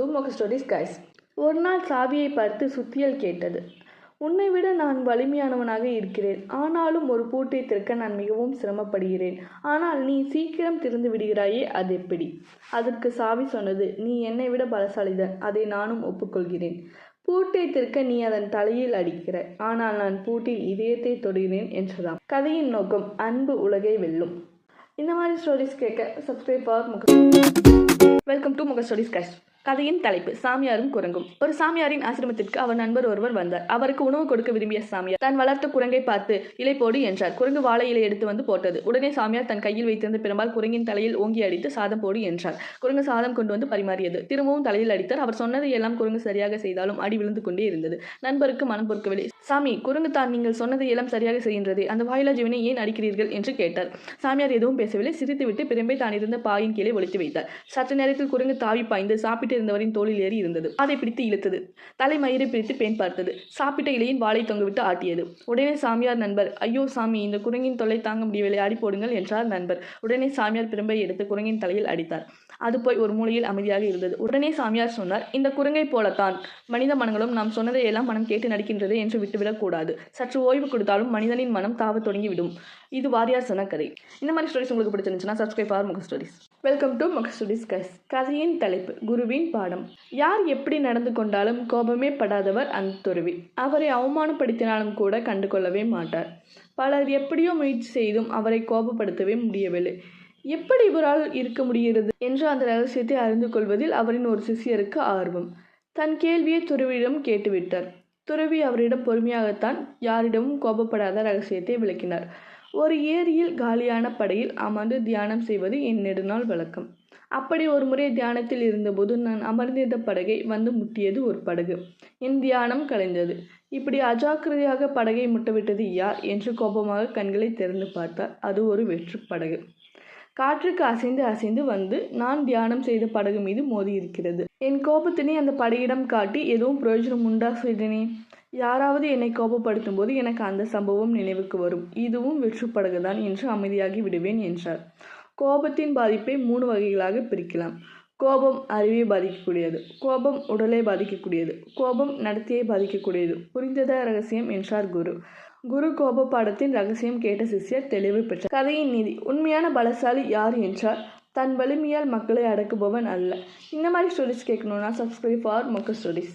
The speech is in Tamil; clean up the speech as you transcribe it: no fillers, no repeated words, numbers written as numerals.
டு மொக்க ஸ்டோரிஸ் கைஸ். ஒரு நாள் சாவியை பார்த்து சுத்தியல் கேட்டது. உன்னை விட நான் வலிமையானவனாக இருக்கிறேன். ஆனாலும் ஒரு பூட்டை திறக்க நான் மிகவும் சிரமப்படுகிறேன். ஆனால் நீ சீக்கிரம் திறந்து விடுகிறாயே, அது எப்படி? அதற்கு சாவி சொன்னது, நீ என்னை விட பலசாலிதான், அதை நானும் ஒப்புக்கொள்கிறேன். பூட்டை திறக்க நீ அதன் தலையில் அடிக்கிறாய், ஆனால் நான் பூட்டின் இதயத்தை தொடுகிறேன் என்றதாம். கதையின் நோக்கம் அன்பு உலகை வெல்லும். இந்த மாதிரி ஸ்டோரிஸ் கேட்க சப்ஸ்கிரைப் வெல்கம் டு மொக்க ஸ்டோரிஸ் கைஸ். கதையின் தலைப்பு சாமியாரும் குரங்கும். ஒரு சாமியாரின் ஆசிரமத்திற்கு அவர் நண்பர் ஒருவர் வந்தார். அவருக்கு உணவு கொடுக்க விரும்பிய சாமியார் தான் வளர்த்த குரங்கை பார்த்து இலை போடு என்றார். குரங்கு வாழை இலை எடுத்து வந்து போட்டது. உடனே சாமியார் தன் கையில் வைத்திருந்த பெரும்பால் குரங்கின் தலையில் ஓங்கி அடித்து சாதம் போடு என்றார். குரங்கு சாதம் கொண்டு வந்து பரிமாறியது. திரும்பவும் தலையில் அடித்தார். அவர் சொன்னதை எல்லாம் குரங்கு சரியாக செய்தாலும் அடி விழுந்து கொண்டே இருந்தது. நண்பருக்கு மனம் பொறுக்கவில்லை. சாமி, குரங்கு தான் நீங்கள் சொன்னதை எல்லாம் சரியாக செய்கின்றதே, அந்த வாயிலா ஜீவனை ஏன் அடிக்கிறீர்கள் என்று கேட்டார். சாமியார் எதுவும் பேசவில்லை. சிரித்துவிட்டு பிரம்பை தான் இருந்த பாயின் கீழே ஒளித்து வைத்தார். சற்று நேரத்தில் குரங்கு தாவி பாய்ந்து சாப்பிட்டு இருந்தவரின் தோளில் ஏறி இருந்தது. அதை பிடித்து இழுத்தது. தலைமயிரை பிடித்து பேன் பார்த்தது. சாப்பிட்ட இலையின் வாளை தொங்குவிட்டு ஆட்டியது. உடனே சாமியார் நண்பர், ஐயோ சாமி, இந்த குரங்கின் தொல்லை தாங்க முடியவில்லை, அடி போடுங்கள் என்றார் நண்பர். உடனே சாமியார் பிரம்பை எடுத்து குரங்கின் தலையில் அடித்தார். அது போய் ஒரு மூலையில் அமைதியாக இருந்தது. உடனே சாமியார் சொன்னார், இந்த குரங்கை போலத்தான் மனித மனங்களும் நாம் சொன்னதை எல்லாம் மனம் கேட்டு நடிக்கின்றது என்று விட்டுவிடக்கூடாது. சற்று ஓய்வு கொடுத்தாலும் மனிதனின் மனம் தாவ தொடங்கிவிடும். இது வாரியார் சொன்ன கதை. இந்த மாதிரி ஸ்டோரிஸ் உங்களுக்கு பிடிச்சிருந்துச்சுன்னா சப்ஸ்கிரைப் ஃபார் மொக்க ஸ்டோரிஸ். வெல்கம் டு மொக்க ஸ்டோரிஸ் கைஸ். கதையின் தலைப்பு குருவின் பாடம். யார் எப்படி நடந்து கொண்டாலும் கோபமே படாதவர் அந்த துறவி. அவரை அவமானப்படுத்தினாலும் கூட கண்டு கொள்ளவே மாட்டார். பலர் எப்படியோ முயற்சி செய்தும் அவரை கோபப்படுத்தவே முடியவில்லை. எப்படி இவரால் இருக்க முடிகிறது என்று அந்த ரகசியத்தை அறிந்து கொள்வதில் அவரின் ஒரு சிஷ்யருக்கு ஆர்வம். தன் கேள்வியை துறவியிடம் கேட்டுவிட்டார். துறவி அவரிடம் பொறுமையாகத்தான் யாரிடமும் கோபப்படாத ரகசியத்தை விளக்கினார். ஒரு ஏரியில் காலியான படகில் அமர்ந்து தியானம் செய்வது என் நெடுநாள் வழக்கம். அப்படி ஒரு முறை தியானத்தில் இருந்தபோது நான் அமர்ந்திருந்த படகை வந்து முட்டியது ஒரு படகு. என் தியானம் கலைந்தது. இப்படி அஜாக்கிரதையாக படகை முட்டவிட்டது யார் என்று கோபமாக கண்களை திறந்து பார்த்தார். அது ஒரு வெற்று படகு. காற்றுக்கு அசைந்து அசைந்து வந்து நான் தியானம் செய்த படகு மீது மோதி இருக்கிறது. என் கோபத்தினை அந்த படகிடம் காட்டி எதுவும் பிரயோஜனம் உண்டா செய்தனே? யாராவது என்னை கோபப்படுத்தும் போது எனக்கு அந்த சம்பவம் நினைவுக்கு வரும். இதுவும் வெற்று படகுதான் என்று அமைதியாகி விடுவேன் என்றார். கோபத்தின் பாதிப்பை 3 வகைகளாக பிரிக்கலாம். கோபம் அறிவை பாதிக்கக்கூடியது, கோபம் உடலை பாதிக்கக்கூடியது, கோபம் நடத்தையை பாதிக்கக்கூடியது. புரிந்ததா ரகசியம் என்றார் குரு. குரு கோப பாடத்தின் ரகசியம் கேட்ட சிஷ்யர் தெளிவு பெற்றார். கதையின் நீதி. உண்மையான பலசாலி யார் என்றால் தன் வலிமையால் மக்களை அடக்குபவன் அல்ல. இந்த மாதிரி ஸ்டோரிஸ் கேட்கணும்னா சப்ஸ்கிரைப் ஃபார் மொக்க ஸ்டோரிஸ்.